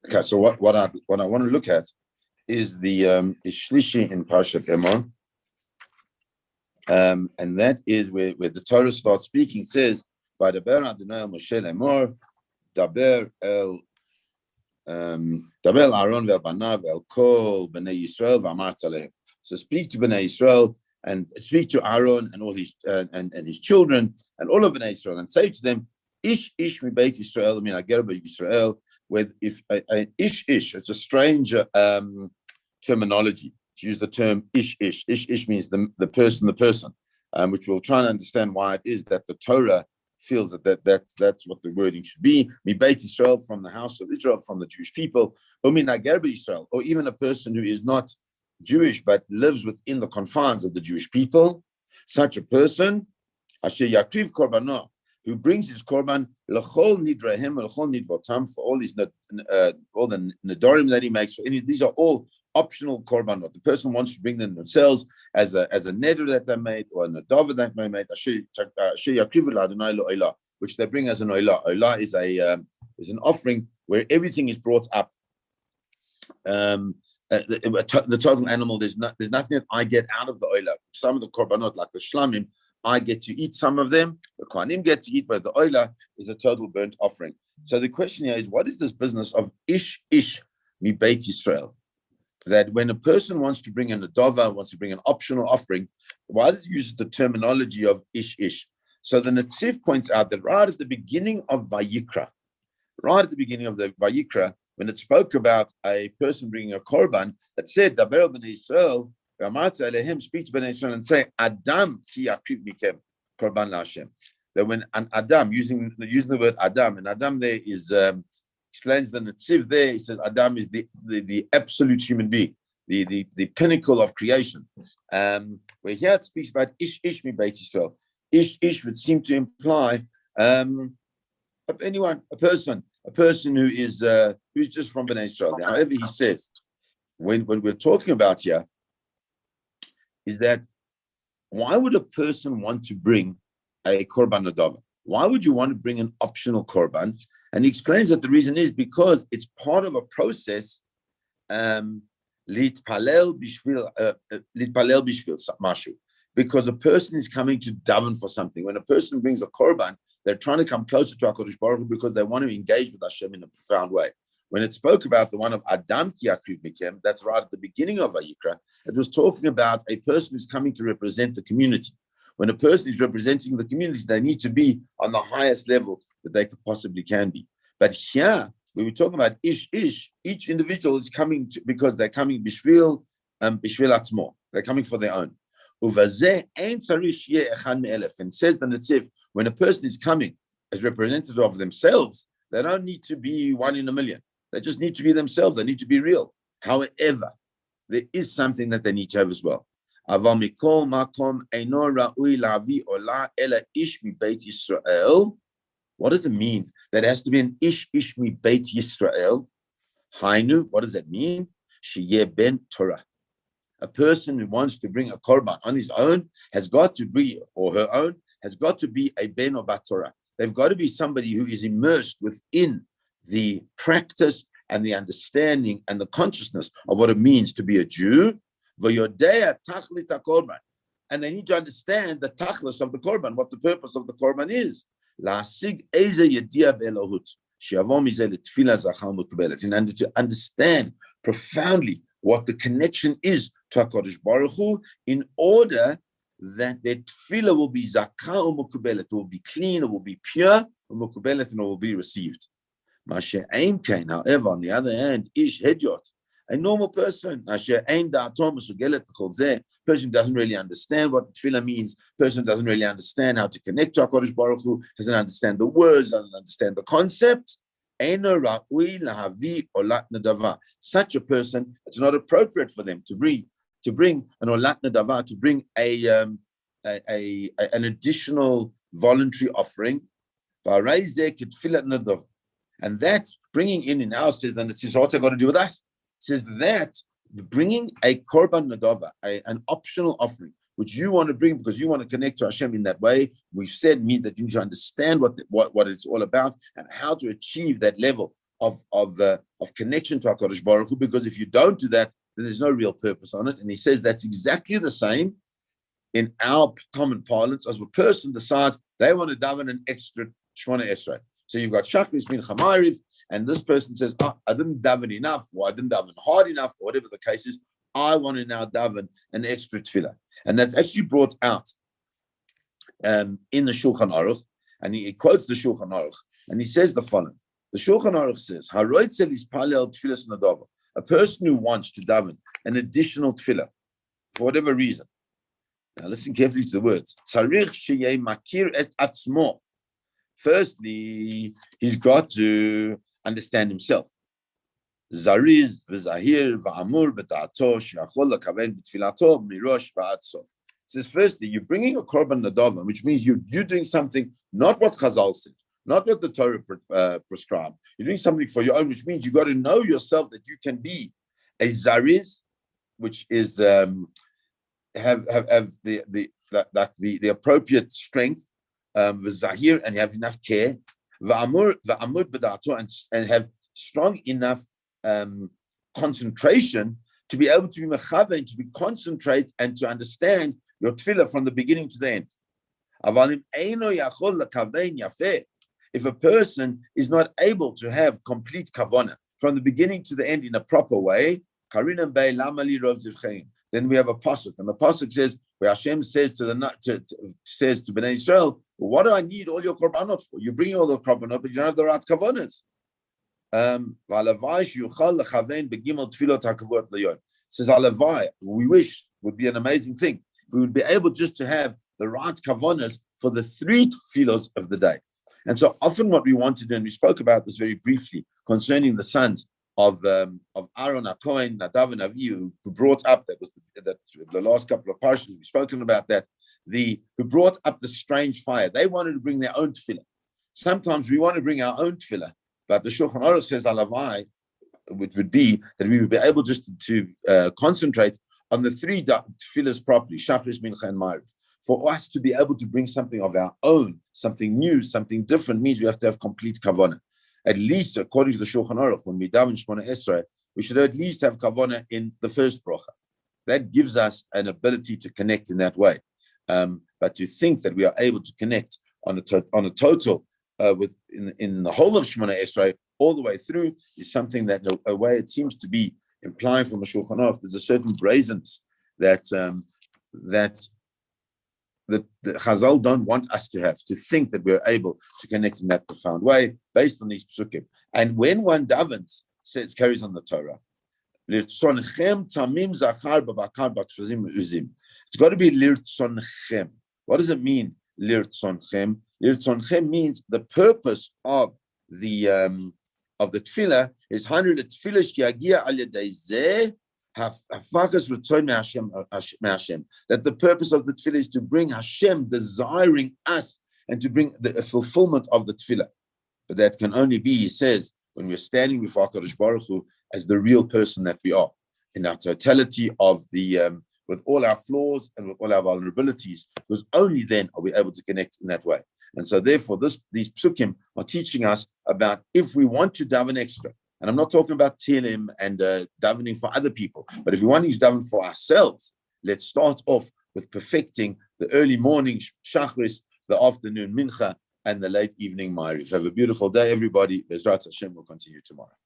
Okay, so what I want to look at is the Shlishi in Parshat Emor, and that is where the Torah starts speaking. It says, "Vaydaber Adonai el Moshe emor, daber el Aaron ve'el banav el kol bnei Yisrael v'amart alehem." So speak to bnei Yisrael and speak to Aaron and all his and his children and all of bnei Yisrael and say to them, "Ish mi beit Yisrael." I mean, I get about Yisrael. With if ish, it's a strange terminology to use the term ish. Ish means the person, which we'll try and understand why it is that the Torah feels that's what the wording should be. Mi beit Israel, from the house of Israel, from the Jewish people. Min hager Israel, or even a person who is not Jewish but lives within the confines of the Jewish people. Such a person, asher yakriv korbanah, who brings his korban l'chol nidrahem l'chol nidvotam, for all these all the nedarim that he makes. These are all optional korbanot. The person wants to bring them themselves as a neder that they made or a nadav that they made. Which they bring as an olah. Olah is an offering where everything is brought up. The total animal. There's nothing that I get out of the olah. Some of the korbanot, like the shlamim, I get to eat some of them. The kohanim get to eat, but the olah is a total burnt offering. So the question here is, what is this business of ish mi beit Yisrael? That when a person wants to bring an adava, wants to bring an optional offering, why does it use the terminology of ish? So the Netziv points out that right at the beginning of Vayikra, when it spoke about a person bringing a korban, it said, Daber b'nei Yisrael, speak to b'nei Yisrael and say, Adam ki yakriv mikem korban laHashem. That when an Adam, using the word Adam, and Adam there is explains the Netziv there. He says Adam is the absolute human being, the pinnacle of creation. Where here it speaks about ish mi beit Yisrael. Ish would seem to imply anyone, a person who is who's just from Bnei Israel. However, he says when we're talking about here is that why would a person want to bring a korban nadava? Why would you want to bring an optional korban? And he explains that the reason is because it's part of a process. Litpalel bishvil mashu, because a person is coming to daven for something. When a person brings a korban, they're trying to come closer to HaKadosh Baruch Hu because they want to engage with Hashem in a profound way. When it spoke about the one of Adam ki yakriv mikem, that's right at the beginning of Vayikra, it was talking about a person who's coming to represent the community. When a person is representing the community, they need to be on the highest level that they could possibly can be. But here, when we're talking about ish, each individual is coming because they're coming bishvil atzmo. They're coming for their own. And says the Netziv, when a person is coming as representative of themselves, they don't need to be one in a million. They just need to be themselves. They need to be real. However, there is something that they need to have as well. What does it mean? That it has to be an ish mi beit Yisrael. Hainu, what does that mean? Sheyeh ben Torah. A person who wants to bring a korban on his own has got to be, or her own, has got to be a ben or bat Torah. They've got to be somebody who is immersed within the practice and the understanding and the consciousness of what it means to be a Jew. And they need to understand the tachlis of the korban, what the purpose of the korban is. And to understand profoundly what the connection is to HaKadosh Baruch Hu, in order that their tefillah will be zakah or mukubelet, it will be clean, it will be pure, or mukubelet, and it will be received. However, on the other hand, ish hedyot, a normal person, person doesn't really understand what tefillah means. Person doesn't really understand how to connect to HaKadosh Baruch Hu, doesn't understand the words, doesn't understand the concept. Such a person, it's not appropriate for them to bring an olat nadava, to bring an additional voluntary offering. And that bringing in our says, and it says, what's it got to do with us? It says that bringing a korban nadava, an optional offering, which you want to bring because you want to connect to Hashem in that way, we've said that you need to understand what it's all about and how to achieve that level of connection to HaKadosh Baruch Hu, because if you don't do that, then there's no real purpose on it. And he says that's exactly the same in our common parlance as a person decides they want to daven an extra Shemona Esrei. So you've got Shachris Mincha Ma'ariv, and this person says, I didn't daven enough, or I didn't daven hard enough, or whatever the case is. I want to now daven an extra tefillah. And that's actually brought out in the Shulchan Aruch, and he quotes the Shulchan Aruch, and he says the following. The Shulchan Aruch says, a person who wants to daven an additional tefillah, for whatever reason. Now listen carefully to the words. Firstly, he's got to understand himself. Zariz v'zahir v'amur b'ta'ato she'achol lakaven b'tfilato mirosh v'ad sof. Says firstly, you're bringing a korban nadav, which means you're doing something, not what Chazal said, not what the Torah prescribed. You're doing something for your own, which means you got to know yourself that you can be a zariz, which is have the appropriate strength, v'zahir, and you have enough care, v'amur b'ta'ato, and have strong enough concentration to be able to be mechaven, to be concentrate, and to understand your tefillah from the beginning to the end. If a person is not able to have complete kavanah from the beginning to the end in a proper way, then we have a pasuk, and the pasuk says, where Hashem says to Bnei Israel, well, what do I need all your korbanot for? You bring all the korbanot, but you don't have the right kavanahs. Says Alavai, we wish would be an amazing thing. We would be able just to have the right kavanas for the 3 tefillos of the day. And so often what we want to do, and we spoke about this very briefly concerning the sons of Aaron HaKohen, Nadav and Avihu, who brought up, that was the last couple of parshas we've spoken about that, who brought up the strange fire. They wanted to bring their own tefillah. Sometimes we want to bring our own tefillah, but the Shulchan Aruch says Alavai, which would be that we would be able just to concentrate on the 3 tefillahs properly, Shachris, Mincha, and Ma'ariv. For us to be able to bring something of our own, something new, something different, means we have to have complete kavanah. At least, according to the Shulchan Aruch, when we daven Shemona Esrei, we should at least have kavanah in the first bracha. That gives us an ability to connect in that way. But to think that we are able to connect on a total in the whole of Shemona Esrei all the way through is something that, a way it seems to be implying from the Shulchan Aruch, there's a certain brazenness that the Chazal don't want us to have, to think that we're able to connect in that profound way based on these psukim. And when one davens, carries on the Torah, it's got to be lirtzonchem. What does it mean, lirtzonchem? Lirtzonchem means the purpose of the tefillah is that the purpose of the tefillah is to bring Hashem desiring us and to bring the fulfillment of the tefillah. But that can only be, he says, when we're standing before HaKadosh Baruch Hu as the real person that we are, in our totality of with all our flaws and with all our vulnerabilities, because only then are we able to connect in that way. And so therefore, these psukim are teaching us about if we want to daven extra, and I'm not talking about Tehillim and davening for other people, but if we want to daven for ourselves, let's start off with perfecting the early morning Shachris, the afternoon Mincha, and the late evening Ma'ariv. Have a beautiful day, everybody. Bezrat Hashem will continue tomorrow.